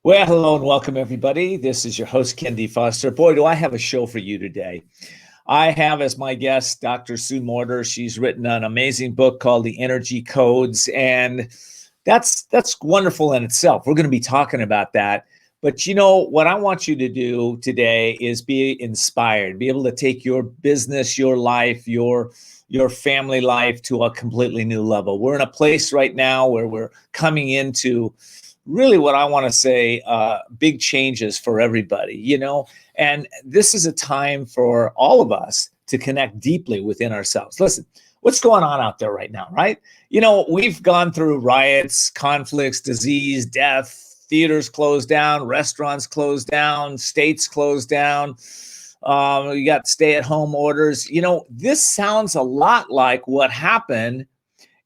Well, hello and welcome, everybody. This is your host, Ken D. Foster. Boy, do I have a show for you today. I have as my guest Dr. Sue Morter. She's written an amazing book called The Energy Codes, and that's wonderful in itself. We're going to be talking about that. But you know, what I want you to do today is be inspired, be able to take your business, your life, your family life to a completely new level. We're in a place right now where we're coming into really what I want to say, big changes for everybody, and this is a time for all of us to connect deeply within ourselves. Listen, what's going on out there right now, right? We've gone through riots, conflicts, disease, death, theaters closed down, restaurants closed down, states closed down. You got stay-at-home orders. This sounds a lot like what happened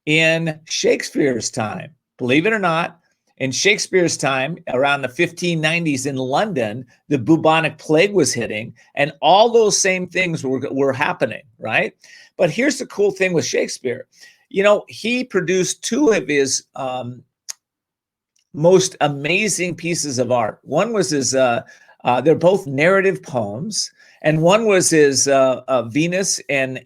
in Shakespeare's time. Believe it or not, in Shakespeare's time, around the 1590s in London, the bubonic plague was hitting, and all those same things were happening, right? But here's the cool thing with Shakespeare. He produced two of his most amazing pieces of art. One was his, they're both narrative poems, and one was his Venus and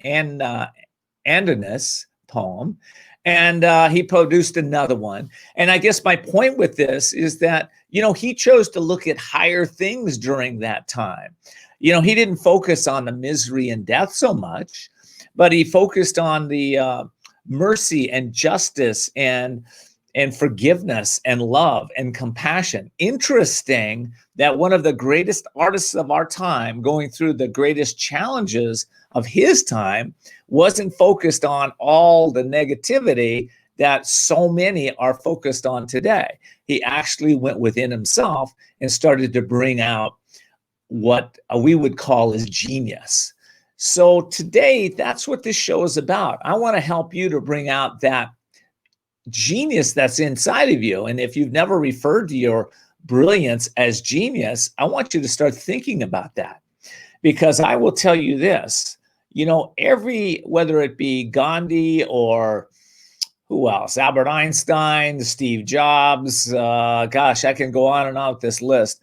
Andinus poem. And he produced another one. And I guess my point with this is that, he chose to look at higher things during that time. He didn't focus on the misery and death so much, but he focused on the mercy and justice and forgiveness and love and compassion. Interesting that one of the greatest artists of our time, going through the greatest challenges of his time, wasn't focused on all the negativity that so many are focused on today. He actually went within himself and started to bring out what we would call his genius. So today, that's what this show is about. I want to help you to bring out that genius that's inside of you. And if you've never referred to your brilliance as genius, I want you to start thinking about that. Because I will tell you this, whether it be Gandhi or who else, Albert Einstein, Steve Jobs, gosh, I can go on and on with this list.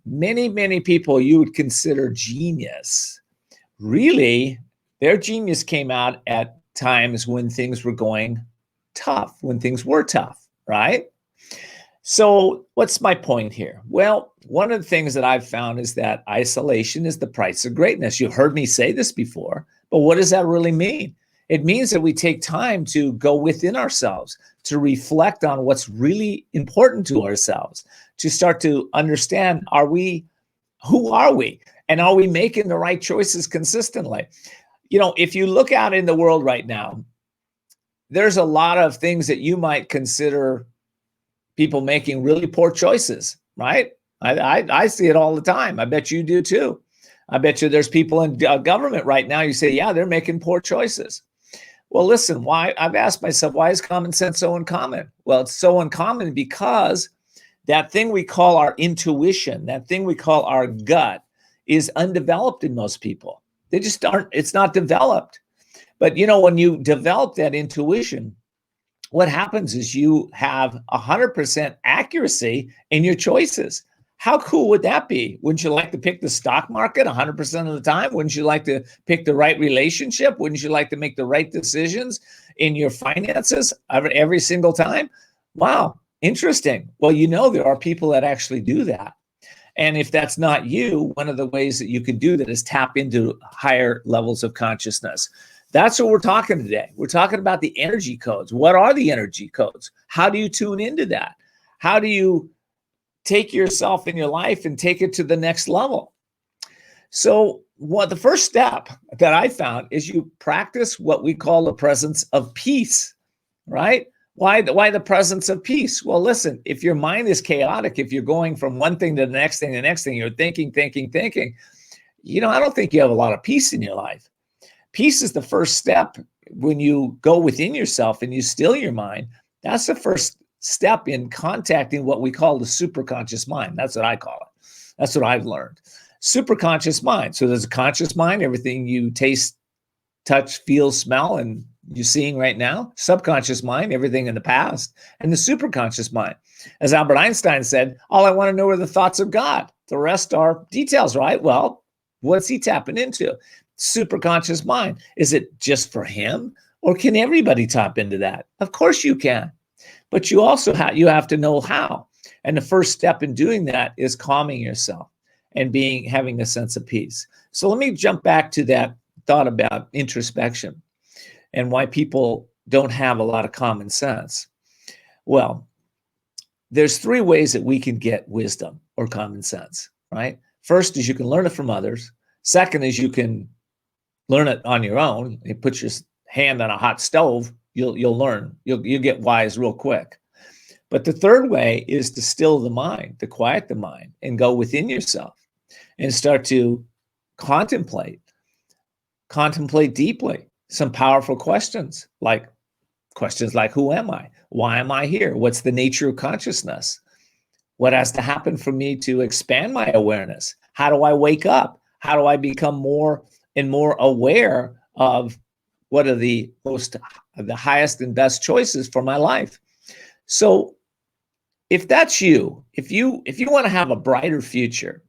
Many, many people you would consider genius. Really, their genius came out at times when things were going tough, when things were tough, right? So what's my point here? Well, one of the things that I've found is that isolation is the price of greatness. You've heard me say this before, but what does that really mean? It means that we take time to go within ourselves, to reflect on what's really important to ourselves, to start to understand, who are we? And are we making the right choices consistently? If you look out in the world right now, there's a lot of things that you might consider people making really poor choices, right? I see it all the time. I bet you do too. I bet you there's people in government right now, you say, yeah, they're making poor choices. Well, listen, I've asked myself, why is common sense so uncommon? Well, it's so uncommon because that thing we call our intuition, that thing we call our gut, is undeveloped in most people. They just aren't, it's not developed. But when you develop that intuition, what happens is you have 100% accuracy in your choices. How cool would that be? Wouldn't you like to pick the stock market 100% of the time? Wouldn't you like to pick the right relationship? Wouldn't you like to make the right decisions in your finances every single time? Wow, interesting. Well, there are people that actually do that. And if that's not you, one of the ways that you can do that is tap into higher levels of consciousness. That's what we're talking today. We're talking about the energy codes. What are the energy codes? How do you tune into that? How do you take yourself in your life and take it to the next level? So the first step that I found is you practice what we call the presence of peace, right? Why the presence of peace? Well, listen, if your mind is chaotic, if you're going from one thing to the next thing, you're thinking, I don't think you have a lot of peace in your life. Peace is the first step. When you go within yourself and you still your mind, that's the first step in contacting what we call the superconscious mind. That's what I call it. That's what I've learned. Superconscious mind. So there's a conscious mind, everything you taste, touch, feel, smell, and you're seeing right now, subconscious mind, everything in the past, and the superconscious mind. As Albert Einstein said, all I want to know are the thoughts of God. The rest are details, right? Well, what's he tapping into? Superconscious mind. Is it just for him, or can everybody tap into that? Of course you can, but you also you have to know how. And the first step in doing that is calming yourself and having a sense of peace. So let me jump back to that thought about introspection and why people don't have a lot of common sense. Well, there's three ways that we can get wisdom or common sense, right? First is you can learn it from others. Second is you can learn it on your own. You put your hand on a hot stove, you'll learn. You'll get wise real quick. But the third way is to still the mind, to quiet the mind and go within yourself and start to contemplate deeply some powerful questions like who am I? Why am I here? What's the nature of consciousness? What has to happen for me to expand my awareness? How do I wake up? How do I become more and more aware of what are the highest and best choices for my life? So if that's you, if you want to have a brighter future,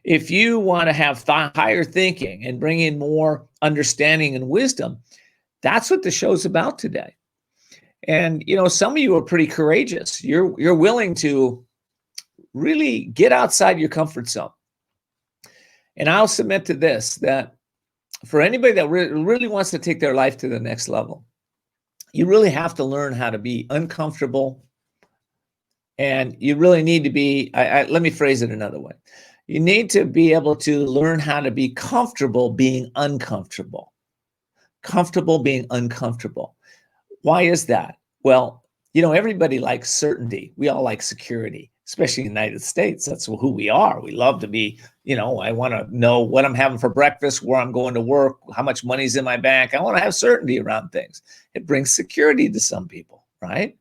if you want to have higher thinking and bring in more understanding and wisdom, that's what the show's about today. And, some of you are pretty courageous. You're willing to really get outside your comfort zone. And I'll submit to this, that for anybody that really wants to take their life to the next level, you really have to learn how to be uncomfortable. And you really need to be, let me phrase it another way. You need to be able to learn how to be comfortable being uncomfortable. Comfortable being uncomfortable. Why is that? Well, everybody likes certainty. We all like security, especially in the United States. That's who we are. We love to be, I want to know what I'm having for breakfast, where I'm going to work, how much money's in my bank. I want to have certainty around things. It brings security to some people, right?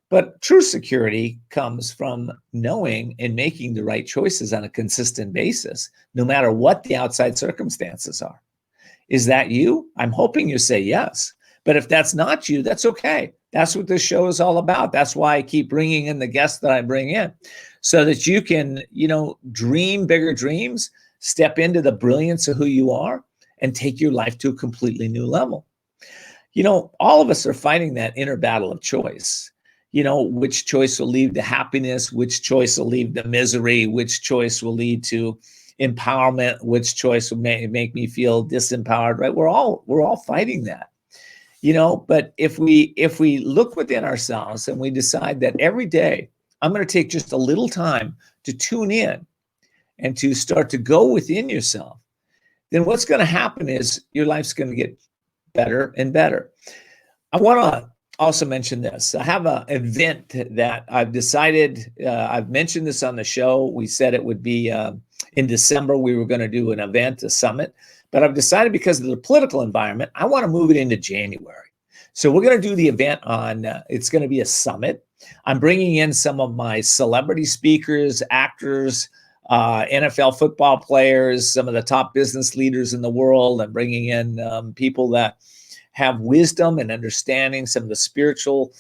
But true security comes from knowing and making the right choices on a consistent basis, no matter what the outside circumstances are. Is that you? I'm hoping you say yes. But if that's not you, that's okay. That's what this show is all about. That's why I keep bringing in the guests that I bring in, so that you can, dream bigger dreams, step into the brilliance of who you are, and take your life to a completely new level. All of us are fighting that inner battle of choice. Which choice will lead to happiness, which choice will lead to misery, which choice will lead to empowerment, which choice will make me feel disempowered, right? We're all fighting that. But if we look within ourselves and we decide that every day I'm going to take just a little time to tune in and to start to go within yourself, then what's going to happen is your life's going to get better and better. I want to also mention this. I have an event that I've decided, I've mentioned this on the show. We said it would be in December. We were going to do an event, a summit. But I've decided, because of the political environment, I want to move it into January. So we're going to do the event it's going to be a summit. I'm bringing in some of my celebrity speakers, actors, NFL football players, some of the top business leaders in the world. I'm bringing in people that have wisdom and understanding, some of the spiritual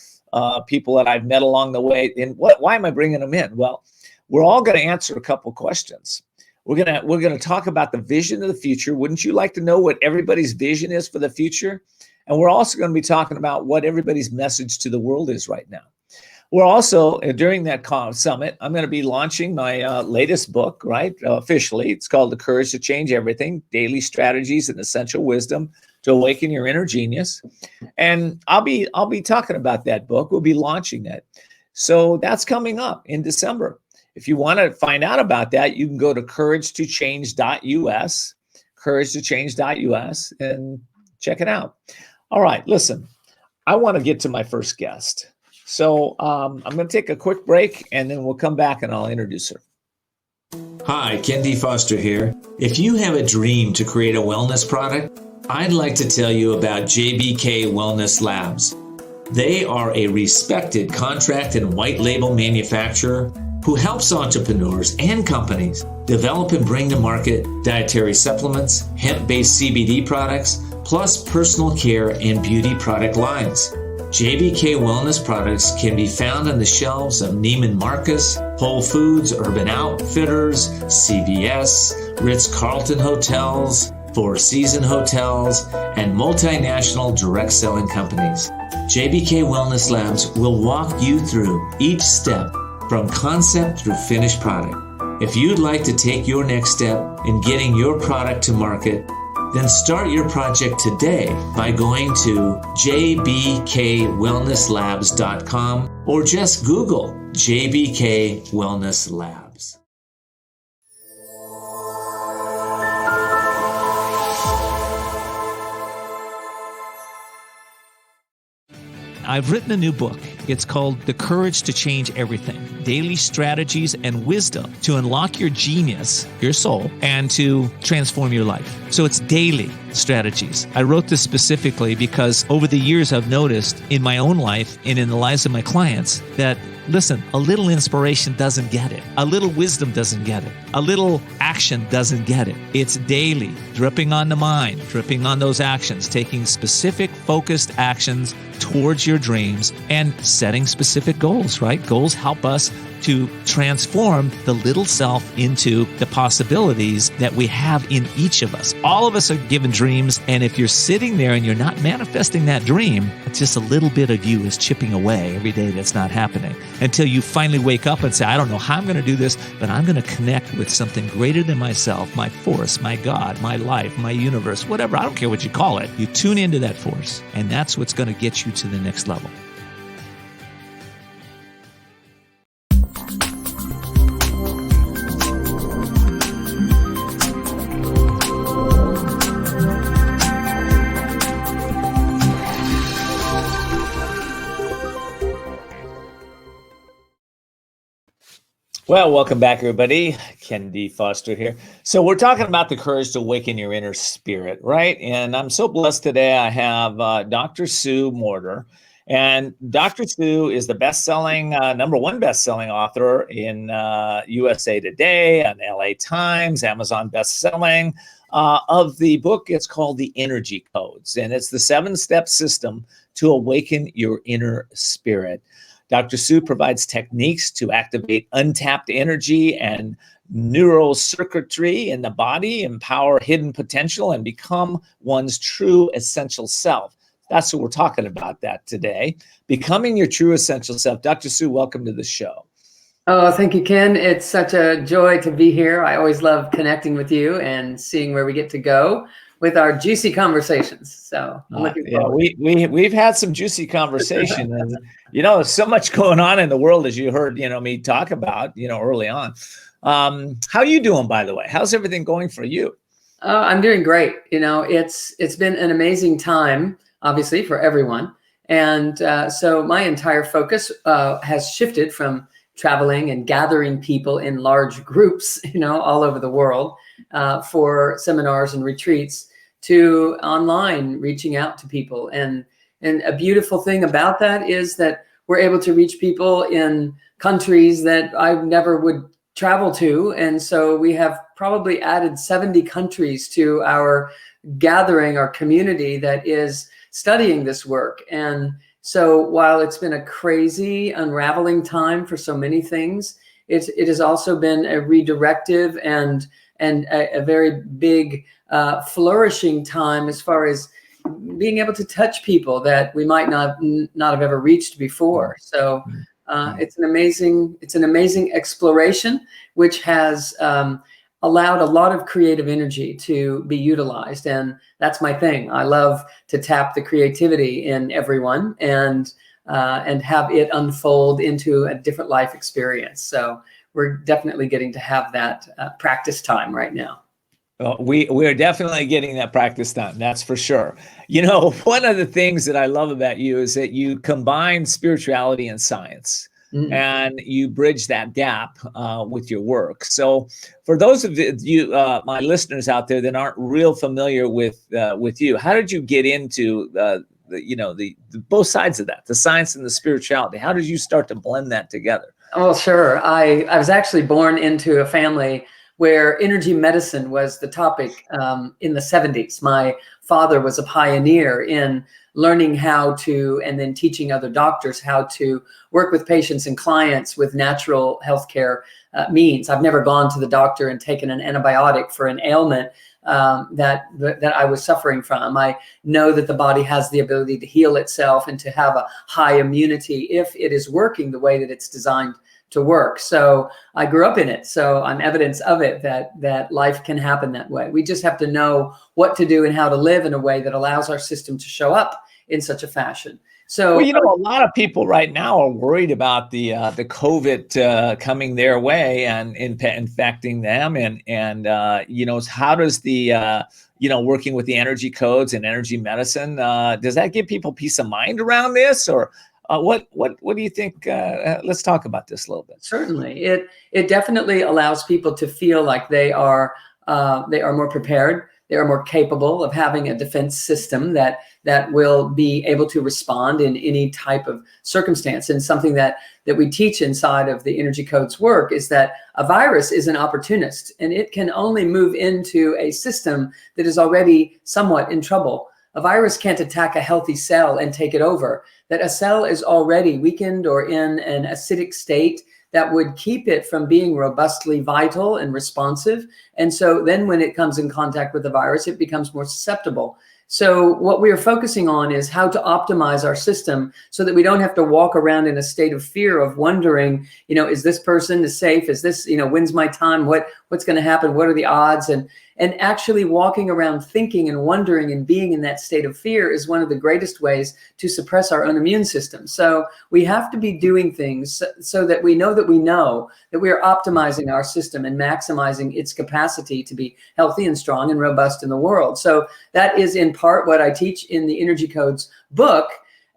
people that I've met along the way. And why am I bringing them in? Well, we're all going to answer a couple questions. We're gonna talk about the vision of the future. Wouldn't you like to know what everybody's vision is for the future? And we're also going to be talking about what everybody's message to the world is right now. We're also, during that summit, I'm going to be launching my latest book, right? Officially. It's called The Courage to Change Everything: Daily Strategies and Essential Wisdom to Awaken Your Inner Genius. And I'll be talking about that book. We'll be launching that. So that's coming up in December. If you want to find out about that, you can go to couragetochange.us, couragetochange.us, and check it out. All right, listen, I want to get to my first guest. So I'm going to take a quick break, and then we'll come back and I'll introduce her. Hi, Ken D. Foster here. If you have a dream to create a wellness product, I'd like to tell you about JBK Wellness Labs. They are a respected contract and white label manufacturer who helps entrepreneurs and companies develop and bring to market dietary supplements, hemp-based CBD products, plus personal care and beauty product lines. JBK Wellness products can be found on the shelves of Neiman Marcus, Whole Foods, Urban Outfitters, CVS, Ritz-Carlton Hotels, Four Seasons Hotels, and multinational direct selling companies. JBK Wellness Labs will walk you through each step from concept through finished product. If you'd like to take your next step in getting your product to market, then start your project today by going to jbkwellnesslabs.com or just Google JBK Wellness Labs. I've written a new book. It's called The Courage to Change Everything, Daily Strategies and Wisdom to Unlock Your Genius, your soul, and to transform your life. So it's daily strategies. I wrote this specifically because over the years I've noticed in my own life and in the lives of my clients that, listen, a little inspiration doesn't get it. A little wisdom doesn't get it. A little action doesn't get it. It's daily, dripping on the mind, dripping on those actions, taking specific focused actions towards your dreams and setting specific goals, right? Goals help us to transform the little self into the possibilities that we have in each of us. All of us are given dreams, and if you're sitting there and you're not manifesting that dream, it's just a little bit of you is chipping away every day that's not happening until you finally wake up and say, I don't know how I'm going to do this, but I'm going to connect with something greater than myself, my force, my God, my life, my universe, whatever. I don't care what you call it. You tune into that force, and that's what's going to get you to the next level. Well, welcome back, everybody. Ken D. Foster here. So we're talking about the courage to awaken your inner spirit, right? And I'm so blessed today. I have Dr. Sue Morter. And Dr. Sue is the best-selling, number one best-selling author in USA Today, and LA Times, Amazon best-selling of the book. It's called The Energy Codes, and it's the 7-step system to awaken your inner spirit. Dr. Sue provides techniques to activate untapped energy and neural circuitry in the body, empower hidden potential, and become one's true essential self. That's what we're talking about that today. Becoming your true essential self. Dr. Sue, welcome to the show. Oh, thank you, Ken. It's such a joy to be here. I always love connecting with you and seeing where we get to go with our juicy conversations. So I'm looking forward. We've had some juicy conversation, and there's so much going on in the world, as you heard me talk about early on. How are you doing, by the way? How's everything going for you? I'm doing great. It's been an amazing time, obviously, for everyone, and so my entire focus has shifted from traveling and gathering people in large groups, all over the world for seminars and retreats, to online reaching out to people. And a beautiful thing about that is that we're able to reach people in countries that I never would travel to. And so we have probably added 70 countries to our gathering, our community that is studying this work. And so while it's been a crazy unraveling time for so many things, it has also been a redirective and a very big flourishing time as far as being able to touch people that we might not have ever reached before. So it's an amazing exploration, which has allowed a lot of creative energy to be utilized. And that's my thing. I love to tap the creativity in everyone and have it unfold into a different life experience. So we're definitely getting to have that practice time right now. Well, we're definitely getting that practice time. That's for sure. One of the things that I love about you is that you combine spirituality and science. Mm-hmm. And you bridge that gap with your work. So for those of you, my listeners out there that aren't real familiar with you, how did you get into the both sides of that, the science and the spirituality? How did you start to blend that together? Oh, sure. I was actually born into a family where energy medicine was the topic in the 70s. My father was a pioneer in learning how to, and then teaching other doctors how to work with patients and clients with natural healthcare means. I've never gone to the doctor and taken an antibiotic for an ailment that I was suffering from. I know that the body has the ability to heal itself and to have a high immunity if it is working the way that it's designed to work. So I grew up in it. So I'm evidence of it, that life can happen that way. We just have to know what to do and how to live in a way that allows our system to show up in such a fashion. So, well, a lot of people right now are worried about the COVID coming their way and infecting them, and how does the working with the energy codes and energy medicine, does that give people peace of mind around this, or what do you think? Let's talk about this a little bit. Certainly, it definitely allows people to feel like they are more prepared. They are more capable of having a defense system that will be able to respond in any type of circumstance. And something that we teach inside of the Energy Codes work is that a virus is an opportunist, and it can only move into a system that is already somewhat in trouble. A virus can't attack a healthy cell and take it over. That a cell is already weakened or in an acidic state that would keep it from being robustly vital and responsive. And so then when it comes in contact with the virus, it becomes more susceptible. So what we are focusing on is how to optimize our system so that we don't have to walk around in a state of fear of wondering, is this person safe? Is this, when's my time? What's going to happen? What are the odds? And actually walking around thinking and wondering and being in that state of fear is one of the greatest ways to suppress our own immune system. So we have to be doing things so that we know that we are optimizing our system and maximizing its capacity to be healthy and strong and robust in the world. So that is in part what I teach in the Energy Codes book.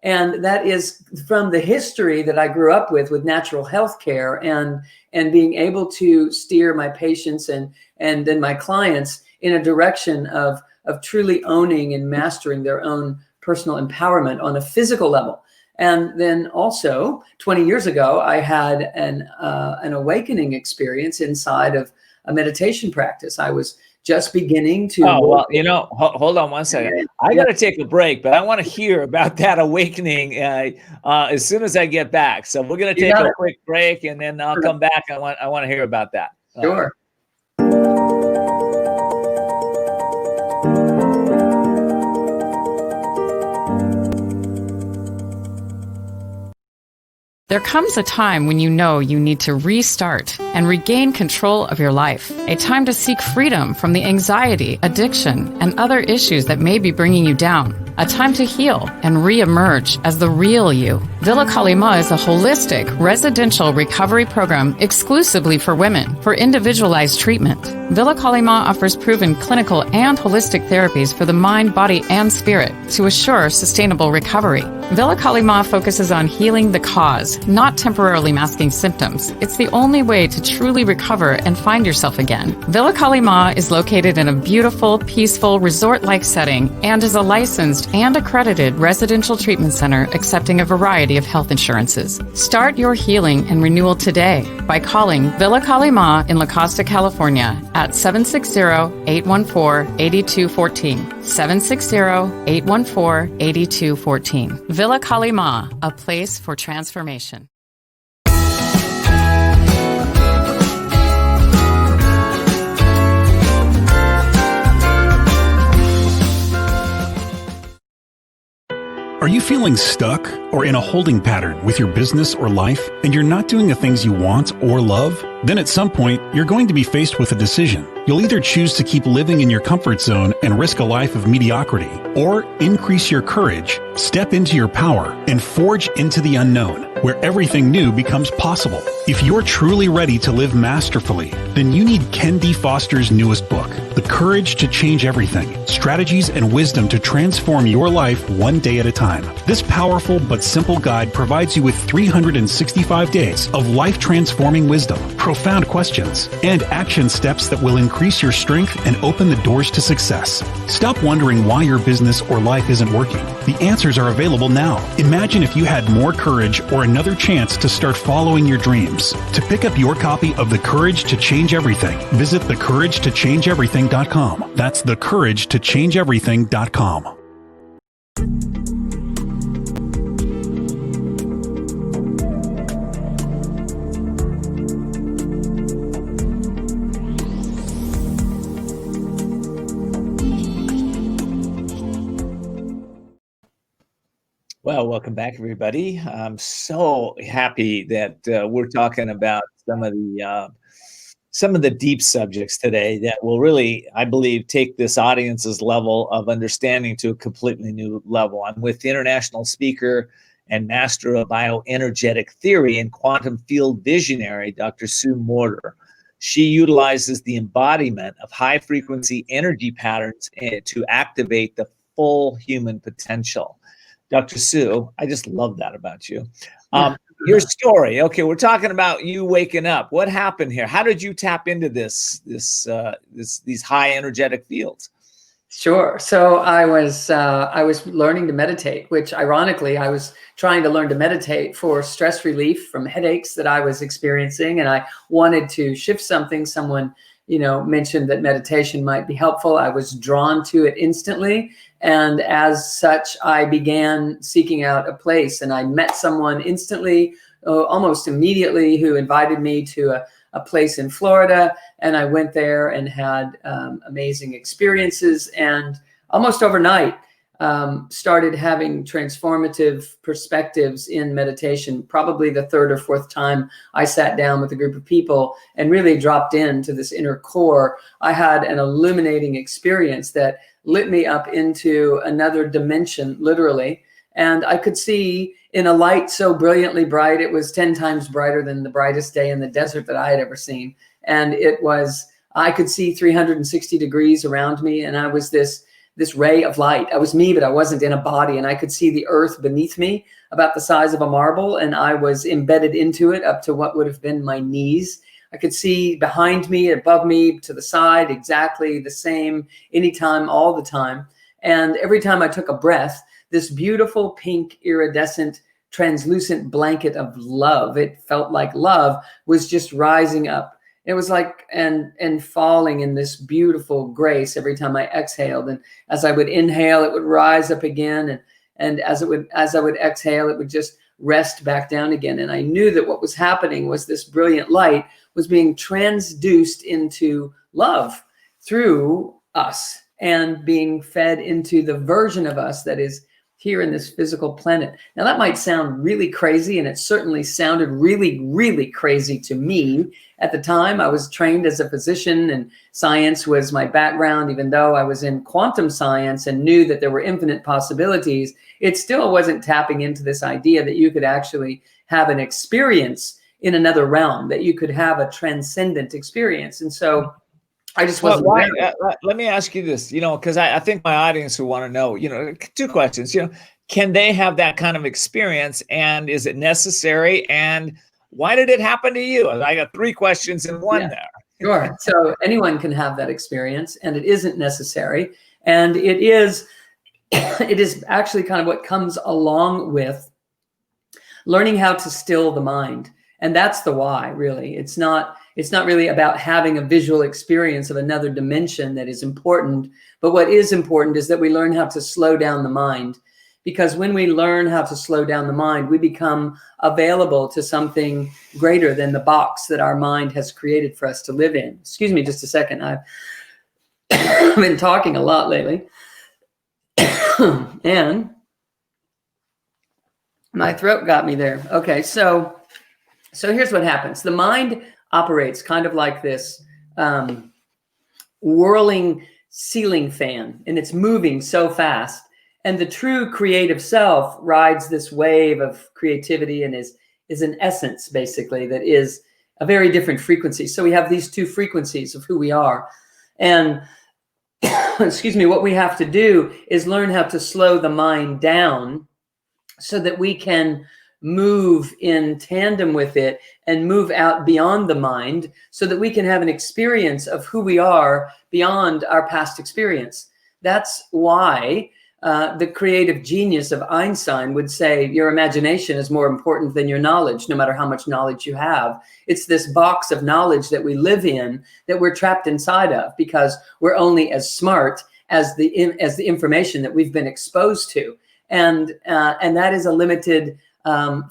And that is from the history that I grew up with natural health care and being able to steer my patients and then my clients in a direction of truly owning and mastering their own personal empowerment on a physical level. And then also 20 years ago, I had an awakening experience inside of a meditation practice. I was just beginning to. Oh, well, hold on one second. I got to take a break, but I want to hear about that awakening as soon as I get back. So we're going to take a quick break, and then I'll come back. I want to hear about that. Sure. There comes a time when you know you need to restart and regain control of your life. A time to seek freedom from the anxiety, addiction, and other issues that may be bringing you down. A time to heal and re-emerge as the real you. Villa Kalima is a holistic residential recovery program exclusively for women for individualized treatment. Villa Kalima offers proven clinical and holistic therapies for the mind, body, and spirit to assure sustainable recovery. Villa Kalima focuses on healing the cause, not temporarily masking symptoms. It's the only way to truly recover and find yourself again. Villa Kalima is located in a beautiful, peaceful, resort-like setting and is a licensed and accredited residential treatment center accepting a variety of health insurances. Start your healing and renewal today by calling Villa Kalima in La Costa, California at 760-814-8214. 760-814-8214. Villa Kalima, a place for transformation. Are you feeling stuck or in a holding pattern with your business or life, and you're not doing the things you want or love? Then at some point, you're going to be faced with a decision. You'll either choose to keep living in your comfort zone and risk a life of mediocrity, or increase your courage, step into your power, and forge into the unknown, where everything new becomes possible. If you're truly ready to live masterfully, then you need Ken D. Foster's newest book, The Courage to Change Everything, Strategies and Wisdom to Transform Your Life One Day at a Time. This powerful but simple guide provides you with 365 days of life-transforming wisdom, profound questions, and action steps that will increase your strength and open the doors to success. Stop wondering why your business or life isn't working. The answers are available now. Imagine if you had more courage or another chance to start following your dreams. To pick up your copy of The Courage to Change Everything, visit thecouragetochangeeverything.com. That's thecouragetochangeeverything.com. Well, welcome back, everybody. I'm so happy that we're talking about some of the deep subjects today that will really, I believe, take this audience's level of understanding to a completely new level. I'm with the international speaker and master of bioenergetic theory and quantum field visionary, Dr. Sue Morter. She utilizes the embodiment of high-frequency energy patterns to activate the full human potential. Dr. Sue, I just love that about you. Your story. Okay, we're talking about you waking up. What happened here? How did you tap into these high energetic fields? Sure. So I was learning to meditate, which ironically I was trying to learn to meditate for stress relief from headaches that I was experiencing, and I wanted to shift something. Someone, mentioned that meditation might be helpful. I was drawn to it instantly, and as such, I began seeking out a place. And I met someone instantly, almost immediately, who invited me to a place in Florida, and I went there and had amazing experiences, and almost overnight started having transformative perspectives in meditation. Probably the third or fourth time I sat down with a group of people and really dropped into this inner core, I had an illuminating experience that lit me up into another dimension, literally. And I could see in a light so brilliantly bright, it was 10 times brighter than the brightest day in the desert that I had ever seen. And I could see 360 degrees around me. And I was this ray of light. I was me, but I wasn't in a body. And I could see the earth beneath me about the size of a marble. And I was embedded into it up to what would have been my knees. I could see behind me, above me, to the side, exactly the same, anytime, all the time. And every time I took a breath, this beautiful pink iridescent translucent blanket of love, it felt like love, was just rising up. It was like and falling in this beautiful grace every time I exhaled. And as I would inhale, it would rise up again. And as I would exhale, it would just rest back down again. And I knew that what was happening was this brilliant light was being transduced into love through us and being fed into the version of us that is here in this physical planet. Now that might sound really crazy, and it certainly sounded really, really crazy to me. At the time, I was trained as a physician and science was my background. Even though I was in quantum science and knew that there were infinite possibilities, it still wasn't tapping into this idea that you could actually have an experience in another realm, that you could have a transcendent experience. And so I just wasn't. Let me ask you this, because I think my audience will want to know, two questions, can they have that kind of experience, and is it necessary, and why did it happen to you? I got three questions in one there. Sure. So anyone can have that experience, and it isn't necessary. And it is actually kind of what comes along with learning how to still the mind. And that's the why, really. It's not really about having a visual experience of another dimension that is important. But what is important is that we learn how to slow down the mind. Because when we learn how to slow down the mind, we become available to something greater than the box that our mind has created for us to live in. Excuse me just a second. I've been talking a lot lately. And my throat got me there. Okay, so here's what happens. The mind operates kind of like this whirling ceiling fan, and it's moving so fast. And the true creative self rides this wave of creativity and is an essence, basically, that is a very different frequency. So we have these two frequencies of who we are. And excuse me, what we have to do is learn how to slow the mind down so that we can move in tandem with it and move out beyond the mind so that we can have an experience of who we are beyond our past experience. That's why the creative genius of Einstein would say your imagination is more important than your knowledge, no matter how much knowledge you have. It's this box of knowledge that we live in that we're trapped inside of because we're only as smart as the information that we've been exposed to. And that is a limited,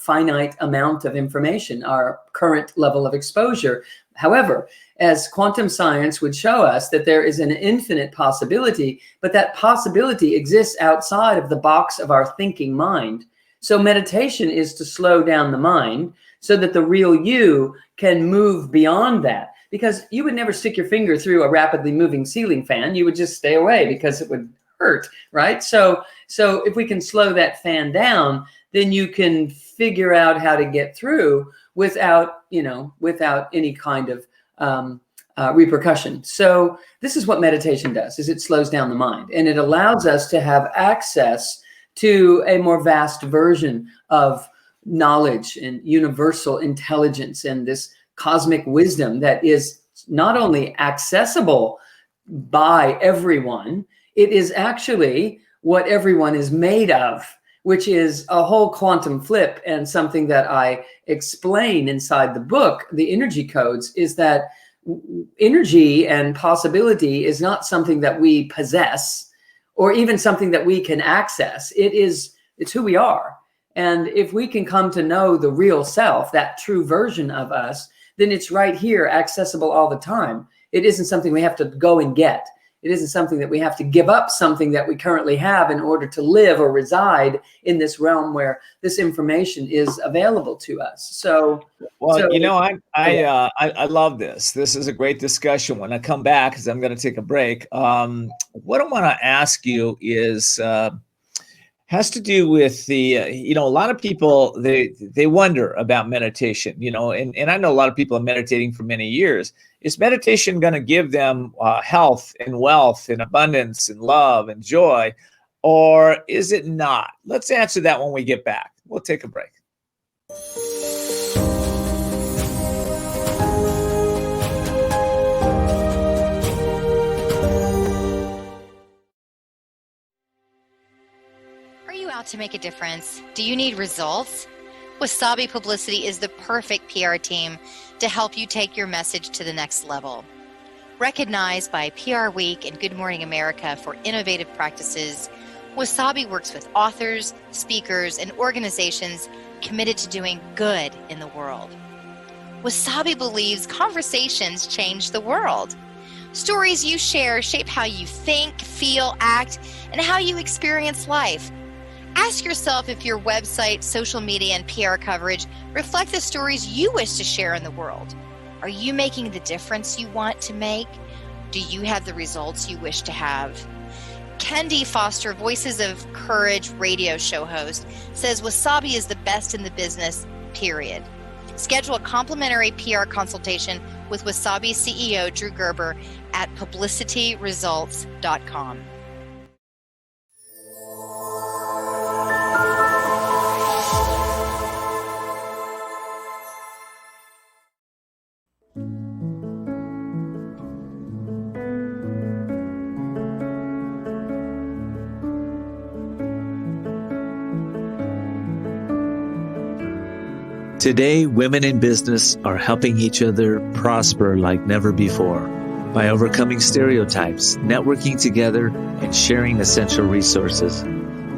finite amount of information, our current level of exposure. However, as quantum science would show us that there is an infinite possibility, but that possibility exists outside of the box of our thinking mind. So meditation is to slow down the mind so that the real you can move beyond that. Because you would never stick your finger through a rapidly moving ceiling fan. You would just stay away because it would hurt, right? So if we can slow that fan down, then you can figure out how to get through without any kind of repercussion. So this is what meditation does, is it slows down the mind, and it allows us to have access to a more vast version of knowledge and universal intelligence and this cosmic wisdom that is not only accessible by everyone, it is actually what everyone is made of, which is a whole quantum flip, and something that I explain inside the book, The Energy Codes, is that energy and possibility is not something that we possess or even something that we can access. It's who we are. And if we can come to know the real self, that true version of us, then it's right here, accessible all the time. It isn't something we have to go and get. It isn't something that we have to give up something that we currently have in order to live or reside in this realm where this information is available to us. I love this. This is a great discussion. When I come back, because I'm going to take a break, what I want to ask you is has to do with the, a lot of people, they wonder about meditation, and I know a lot of people are meditating for many years. Is meditation going to give them health and wealth and abundance and love and joy, or is it not? Let's answer that when we get back. We'll take a break. Are you out to make a difference? Do you need results? Wasabi Publicity is the perfect PR team to help you take your message to the next level. Recognized by PR Week and Good Morning America for innovative practices, Wasabi works with authors, speakers, and organizations committed to doing good in the world. Wasabi believes conversations change the world. Stories you share shape how you think, feel, act, and how you experience life. Ask yourself if your website, social media, and PR coverage reflect the stories you wish to share in the world. Are you making the difference you want to make? Do you have the results you wish to have? Kendi Foster, Voices of Courage radio show host, says Wasabi is the best in the business, period. Schedule a complimentary PR consultation with Wasabi CEO Drew Gerber at publicityresults.com. Today, women in business are helping each other prosper like never before by overcoming stereotypes, networking together, and sharing essential resources.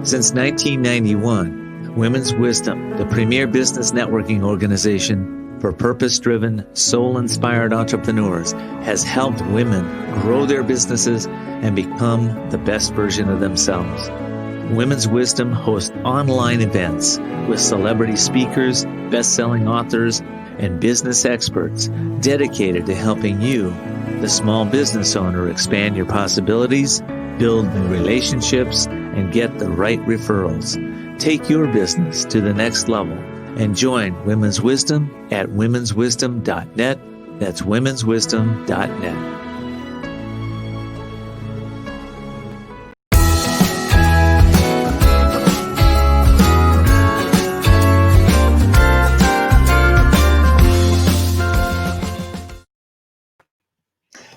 Since 1991, Women's Wisdom, the premier business networking organization for purpose-driven, soul-inspired entrepreneurs, has helped women grow their businesses and become the best version of themselves. Women's Wisdom hosts online events with celebrity speakers, best-selling authors, and business experts dedicated to helping you, the small business owner, expand your possibilities, build new relationships, and get the right referrals. Take your business to the next level and join Women's Wisdom at womenswisdom.net. That's womenswisdom.net.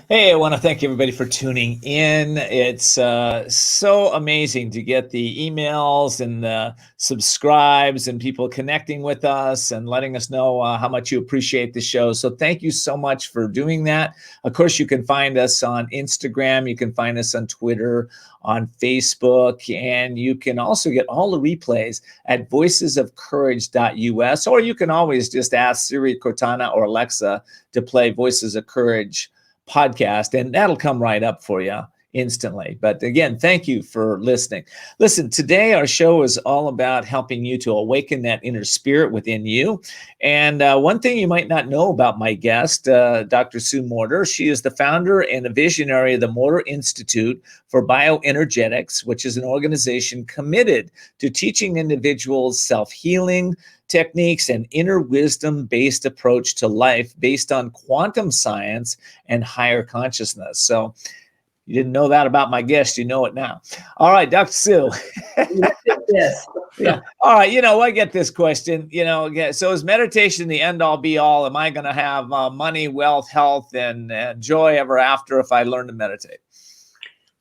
Hey, I want to thank everybody for tuning in. It's so amazing to get the emails and the subscribes and people connecting with us and letting us know how much you appreciate the show. So thank you so much for doing that. Of course, you can find us on Instagram. You can find us on Twitter, on Facebook, and you can also get all the replays at voicesofcourage.us, or you can always just ask Siri, Cortana, or Alexa to play Voices of Courage podcast, and that'll come right up for you instantly. But again, thank you for listening. Listen, today our show is all about helping you to awaken that inner spirit within you. And one thing you might not know about my guest, Dr. Sue Morter, she is the founder and a visionary of the Morter Institute for Bioenergetics, which is an organization committed to teaching individuals self-healing techniques and inner wisdom-based approach to life based on quantum science and higher consciousness. So you didn't know that about my guest, you know it now. All right, Dr. Sue. Yes. Yeah. All right. I get this question, so is meditation the end all be all? Am I going to have money, wealth, health, and joy ever after if I learn to meditate?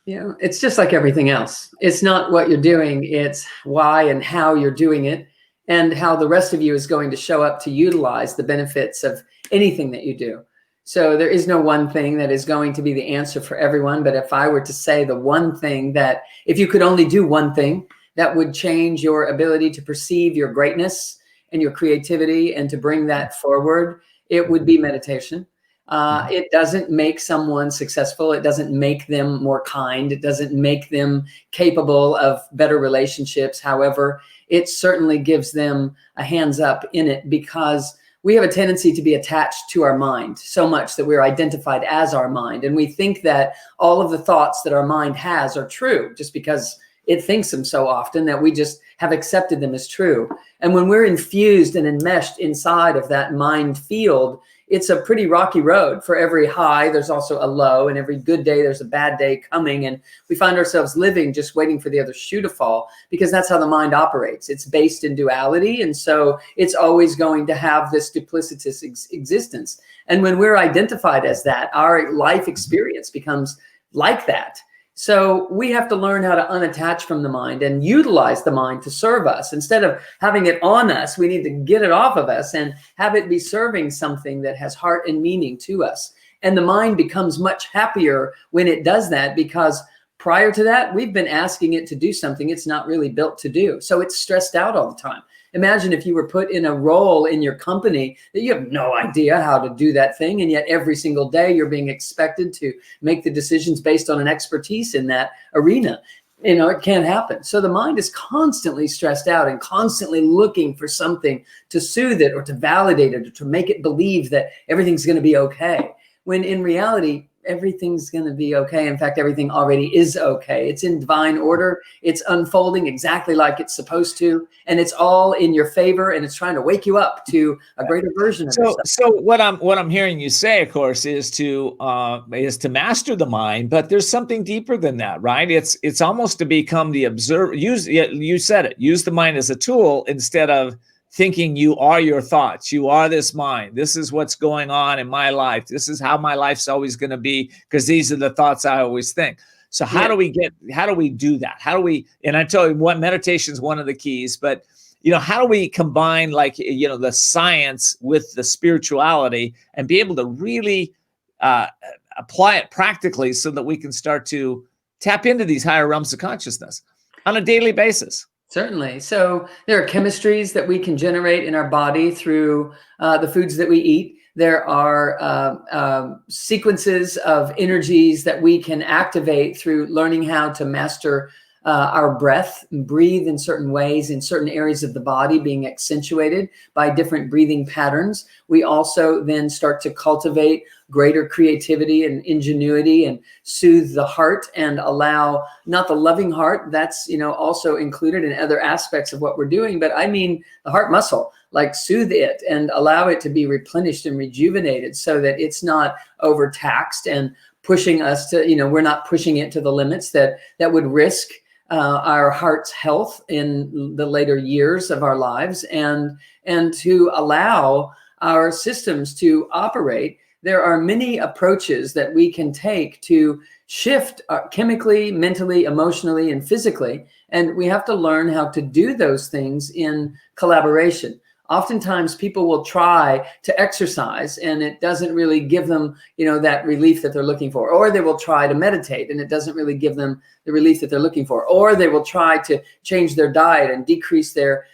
It's just like everything else. It's not what you're doing, it's why and how you're doing it, and how the rest of you is going to show up to utilize the benefits of anything that you do. So there is no one thing that is going to be the answer for everyone. But if I were to say the one thing that, if you could only do one thing that would change your ability to perceive your greatness and your creativity and to bring that forward, it would be meditation. It doesn't make someone successful. It doesn't make them more kind. It doesn't make them capable of better relationships. However, it certainly gives them a hands up in it, because we have a tendency to be attached to our mind so much that we're identified as our mind. And we think that all of the thoughts that our mind has are true just because it thinks them so often that we just have accepted them as true. And when we're infused and enmeshed inside of that mind field, it's a pretty rocky road. For every high, there's also a low, and every good day, there's a bad day coming. And we find ourselves living just waiting for the other shoe to fall, because that's how the mind operates. It's based in duality. And so it's always going to have this duplicitous existence. And when we're identified as that, our life experience becomes like that. So we have to learn how to unattach from the mind and utilize the mind to serve us. Instead of having it on us, we need to get it off of us and have it be serving something that has heart and meaning to us. And the mind becomes much happier when it does that, because prior to that, we've been asking it to do something it's not really built to do. So it's stressed out all the time. Imagine if you were put in a role in your company that you have no idea how to do that thing, and yet every single day you're being expected to make the decisions based on an expertise in that arena. It can't happen. So the mind is constantly stressed out and constantly looking for something to soothe it or to validate it or to make it believe that everything's going to be okay. When in reality, everything's going to be okay. In fact, everything already is okay. It's in divine order. It's unfolding exactly like it's supposed to. And it's all in your favor. And it's trying to wake you up to a greater version of yourself. So what I'm hearing you say, of course, is to master the mind. But there's something deeper than that, right? It's almost to become the observer. You said it. Use the mind as a tool instead of thinking you are your thoughts. You are this mind. This is what's going on in my life. This is how my life's always going to be, because these are the thoughts I always think. So how do we do that? And I tell you what, meditation is one of the keys, but how do we combine the science with the spirituality and be able to really apply it practically so that we can start to tap into these higher realms of consciousness on a daily basis? Certainly. So there are chemistries that we can generate in our body through the foods that we eat. There are sequences of energies that we can activate through learning how to master our breath and breathe in certain ways in certain areas of the body, being accentuated by different breathing patterns. We also then start to cultivate greater creativity and ingenuity and soothe the heart and allow, not the loving heart, that's also included in other aspects of what we're doing, but I mean the heart muscle, like soothe it and allow it to be replenished and rejuvenated so that it's not overtaxed and pushing us to, we're not pushing it to the limits that would risk our heart's health in the later years of our lives, and to allow our systems to operate there are many approaches that we can take to shift chemically, mentally, emotionally, and physically. And we have to learn how to do those things in collaboration. Oftentimes people will try to exercise and it doesn't really give them, that relief that they're looking for. Or they will try to meditate and it doesn't really give them the relief that they're looking for. Or they will try to change their diet and decrease their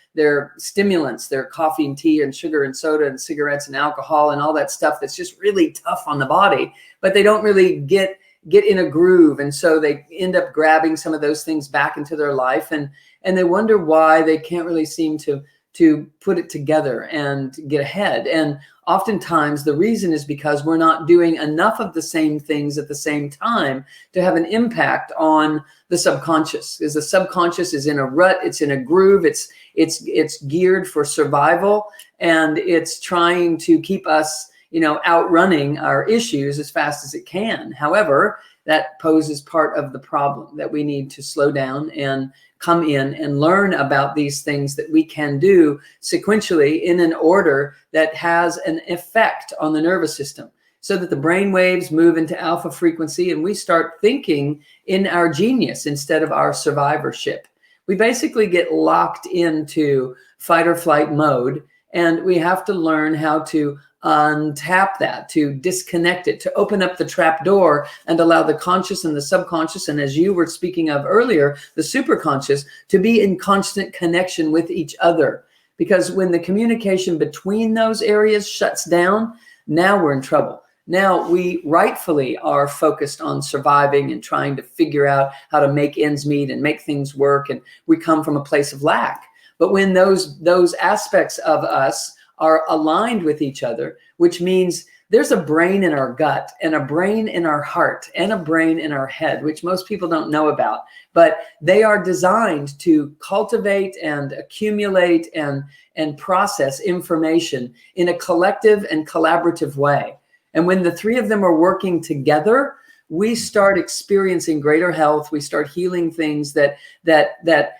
stimulants, their coffee and tea and sugar and soda and cigarettes and alcohol and all that stuff that's just really tough on the body, but they don't really get in a groove. And so they end up grabbing some of those things back into their life, and they wonder why they can't really seem to put it together and get ahead. And oftentimes the reason is because we're not doing enough of the same things at the same time to have an impact on the subconscious. Because the subconscious is in a rut, it's in a groove, it's geared for survival, and it's trying to keep us, outrunning our issues as fast as it can. However, that poses part of the problem, that we need to slow down and come in and learn about these things that we can do sequentially in an order that has an effect on the nervous system, so that the brain waves move into alpha frequency and we start thinking in our genius instead of our survivorship. We basically get locked into fight or flight mode, and we have to learn how to untap that, to disconnect it, to open up the trap door and allow the conscious and the subconscious, and as you were speaking of earlier, the superconscious, to be in constant connection with each other. Because when the communication between those areas shuts down, now we're in trouble. Now we rightfully are focused on surviving and trying to figure out how to make ends meet and make things work, and we come from a place of lack. But when those aspects of us are aligned with each other, which means there's a brain in our gut and a brain in our heart and a brain in our head, which most people don't know about, but they are designed to cultivate and accumulate and process information in a collective and collaborative way. And when the three of them are working together, we start experiencing greater health. We start healing things that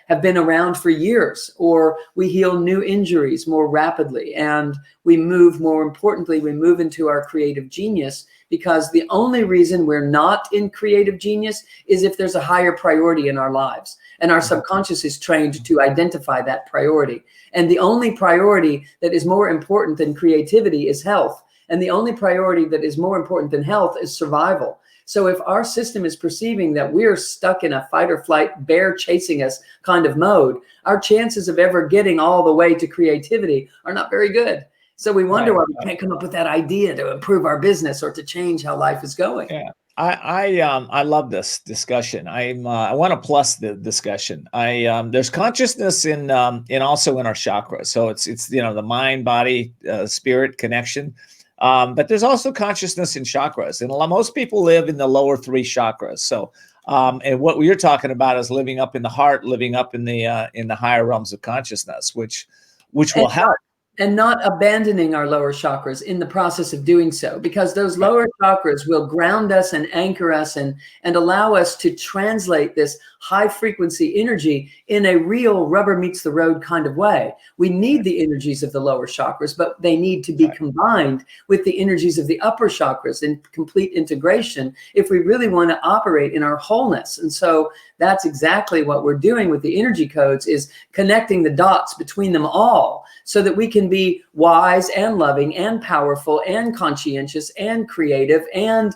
have been around for years, or we heal new injuries more rapidly. And we move, more importantly, we move into our creative genius, because the only reason we're not in creative genius is if there's a higher priority in our lives. And our subconscious is trained to identify that priority. And the only priority that is more important than creativity is health. And the only priority that is more important than health is survival. So if our system is perceiving that we're stuck in a fight or flight, bear chasing us kind of mode, our chances of ever getting all the way to creativity are not very good. So we wonder why we can't come up with that idea to improve our business or to change how life is going. Yeah. I love this discussion. I want to plus the discussion. There's consciousness in also in our chakras. So it's the mind, body, spirit connection. But there's also consciousness in chakras, and most people live in the lower three chakras. So, and what you're talking about is living up in the heart, living up in the higher realms of consciousness, which will help. And not abandoning our lower chakras in the process of doing so, because those lower chakras will ground us and anchor us and allow us to translate this high frequency energy in a real rubber meets the road kind of way. We need the energies of the lower chakras, but they need to be combined with the energies of the upper chakras in complete integration if we really want to operate in our wholeness. And so that's exactly what we're doing with the energy codes, is connecting the dots between them all so that we can be wise and loving and powerful and conscientious and creative and